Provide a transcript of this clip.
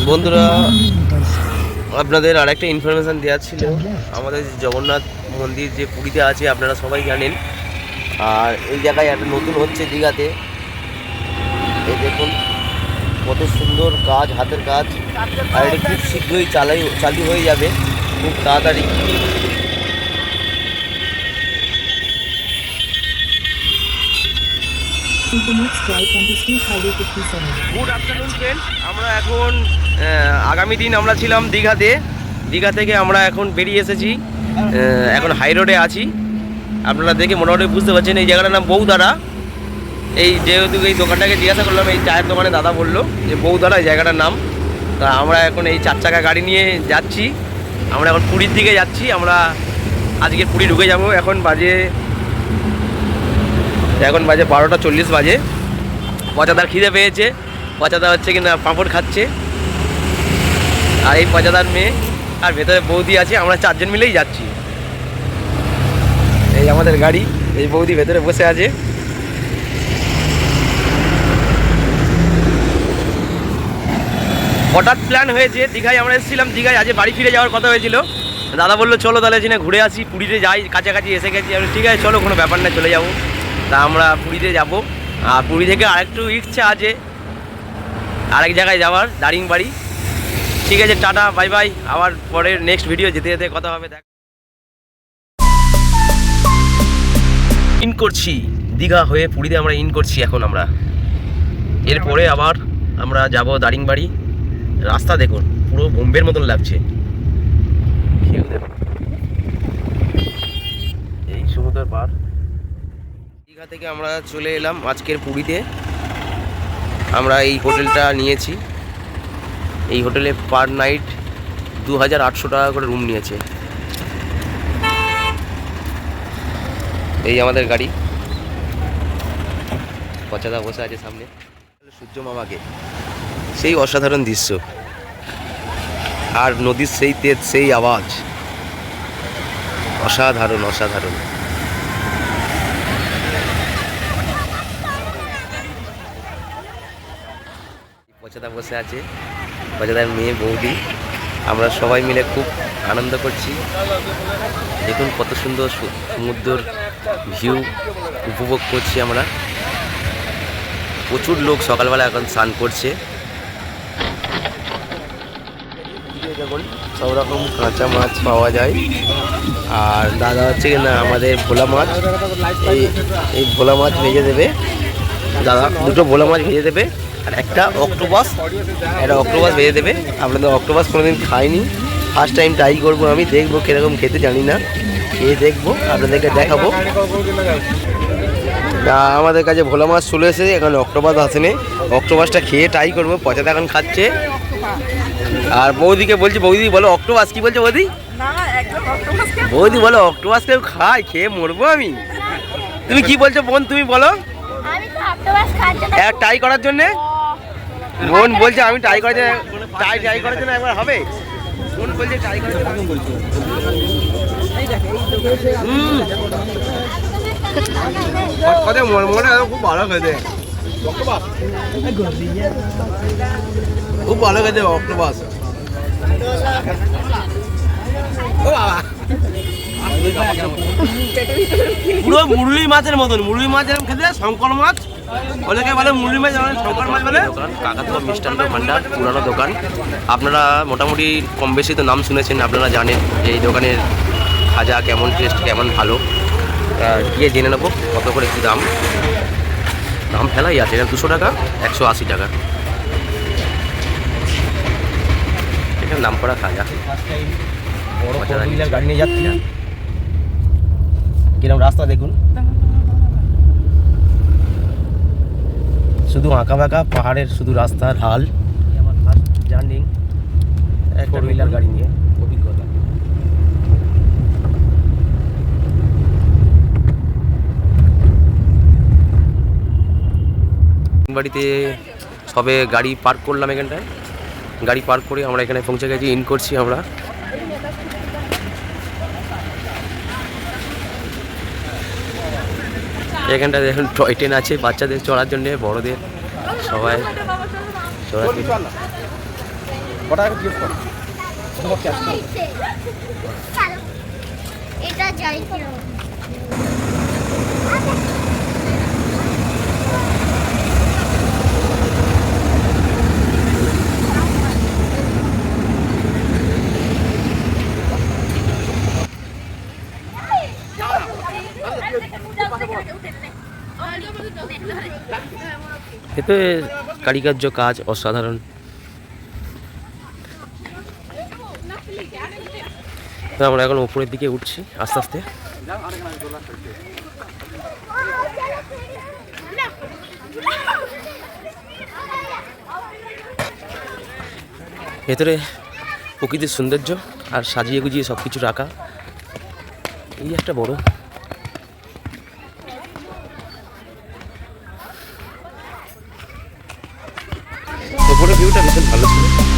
বন্ধুরা, আপনাদের আর একটা ইনফরমেশান দেওয়া ছিল। আমাদের জগন্নাথ মন্দির যে পুরীতে আছে আপনারা সবাই জানেন, আর এই জায়গায় একটা নতুন হচ্ছে দীঘাতে। এই দেখুন কত সুন্দর কাজ, হাতের কাজ, আর এটা খুব শীঘ্রই চালু হয়ে যাবে, খুব তাড়াতাড়ি। গুড আফটারনুন ফ্রেন্ড, আমরা এখন আগামী দিন আমরা ছিলাম দীঘাতে। দীঘা থেকে আমরা এখন বেরিয়ে এসেছি, এখন হাই রোডে আছি। আপনারা দেখে মোটামুটি বুঝতে পারছেন এই জায়গাটার নাম বৌদারা। এই যেহেতু এই দোকানটাকে জিজ্ঞাসা করলাম, এই চায়ের দোকানে দাদা বললো যে বৌদারা এই জায়গাটার নাম। তা আমরা এখন এই 4 চাকা গাড়ি নিয়ে যাচ্ছি, আমরা এখন পুরীর দিকে যাচ্ছি। আমরা আজকে পুরী ঢুকে যাব। এখন বাজে 12:40 বাজে। পচাদার খিদে পেয়েছে, পচাদা হচ্ছে কিনা পাঁপড় খাচ্ছে, আর এই পচাদার মেয়ে আর ভেতরে বৌদি আছে। আমরা 4 জন মিলেই যাচ্ছি। এই আমাদের গাড়ি, এই বৌদি ভেতরে বসে আছে। হঠাৎ প্ল্যান হয়েছে, দীঘায় আমরা এসেছিলাম, দীঘায় আজকে বাড়ি ফিরে যাওয়ার কথা হয়েছিল। দাদা বললো চলো তাহলে না ঘুরে আসি, পুরীতে যাই, কাছাকাছি এসে গেছি। আমি ঠিক আছে চলো, কোনো ব্যাপার না, চলে যাবো। তা আমরা পুরীতে যাব, আর পুরী থেকে আরেকটু ইচ্ছা আছে আরেক জায়গায় যাওয়ার, দারিংবাড়ি। ঠিক আছে, টাটা, বাই বাই। আবার পরের নেক্সট ভিডিও যেতে যেতে কথা হবে। দেখ, ইন করছি দীঘা হয়ে পুরীতে, আমরা ইন করছি এখন। আমরা এরপরে আবার আমরা যাব দারিংবাড়ি। রাস্তা দেখুন পুরো বোম্বের মতন লাগছে, কেউ দেখুন এই সমুদ্র পার। দীঘা থেকে আমরা চলে এলাম আজকের পুরীতে। আমরা এই হোটেলটা নিয়েছি, এই হোটেলে পার নাইট 2800 টাকা করে রুম নিয়েছে। এই আমাদের গাড়ি, পচাদা বসে আছে সামনে, সূর্য মামাকে। সেই অসাধারণ দৃশ্য, আর নদীর সেই তেজ, সেই আওয়াজ, অসাধারণ অসাধারণ। পচাদা বসে আছে, পচাদার মেয়ে বৌদি। আমরা সবাই মিলে খুব আনন্দ করছি। দেখুন কত সুন্দর সমুদ্রের ভিউ উপভোগ করছি আমরা। প্রচুর লোক সকালবেলা এখন স্নান করছে। দেখুন সব রকম কাঁচা মাছ পাওয়া যায়, আর দাদা হচ্ছে কিনা আমাদের ভোলা মাছ, এই ভোলা মাছ ভেজে দেবে দাদা। 2টো ভোলা মাছ ভেজে দেবে, আর একটা অক্টোপাস ভেজে দেবে। আপনাদের অক্টোপাস কোনোদিন খাইনি, ফার্স্ট টাইম ট্রাই করবো আমি, দেখবো কীরকম খেতে, জানি না, খেয়ে দেখবো, আপনাদেরকে দেখাবো। আমাদের কাছে ভোলা মাছ চলে এসেছে, এখানে অক্টোপাস আসেনি। অক্টোপাসটা খেয়ে ট্রাই করবো। পচাটা এখন খাচ্ছে, আর বৌদিকে বলছি, বৌদি বলো অক্টোপাস কি বলছে বৌদি? বৌদি বলো অক্টোপাস কেউ খায়, খেয়ে মরবো আমি। তুমি কি বলছো বোন, তুমি বলো। ট্রাই করার জন্যে বোন বলছে, আমি ট্রাই করার জন্য একবার হবে। বোন বলছে ট্রাই করার জন্য বলছে। খুব ভালো খেতে, খুব ভালো খেতে অক্টোপাস। পুরো মুরলি মাছের মতন, মুরলি মাছ যেরকম খেতে, শঙ্কর মাছ অনেকে বলে, মুরলি মাছ শঙ্কর মাছ বলে। কাকাতুয়া মিষ্টান্ন ভান্ডার, পুরানো দোকান। আপনারা মোটামুটি কম বেশি তো নাম শুনেছেন, আপনারা জানেন যে এই দোকানের খাজা কেমন টেস্ট, কেমন ভালো। গিয়ে জেনে নেবো কত করে কী দাম। দাম ফেলাই আছে, 200 টাকা, 180 টাকা। এখানে নাম করা খাজা। গাড়ি নিয়ে যাচ্ছি না, কিরকম রাস্তা দেখুন, শুধু আঁকা বাঁকা পাহাড়ের শুধু রাস্তার হাল। আমার ফার্স্ট জার্নি 4 হুইলার গাড়ি নিয়ে, অভিজ্ঞতা। বাড়িতে সবে গাড়ি পার্ক করলাম, এখানটায় গাড়ি পার্ক করে আমরা এখানে পৌঁছে গেছি, ইন করছি আমরা। এখানটা দেখুন টয় ট্রেন আছে বাচ্চাদের চড়ার জন্য, বড়দের সবাই চড়ার। কটা টাকা জিজ্ঞেস কর। এটা যাই কিরকম এতে কারিকার্য কাজ অসাধারণ। তো আমরা এখন উপরের দিকে উঠছি আস্তে আস্তে। ভেতরে প্রকৃতির সৌন্দর্য আর সাজিয়ে গুজিয়ে সব কিছু রাখা, এই একটা বড়। উপরের ভিউটা ভীষণ ভালো ছিল।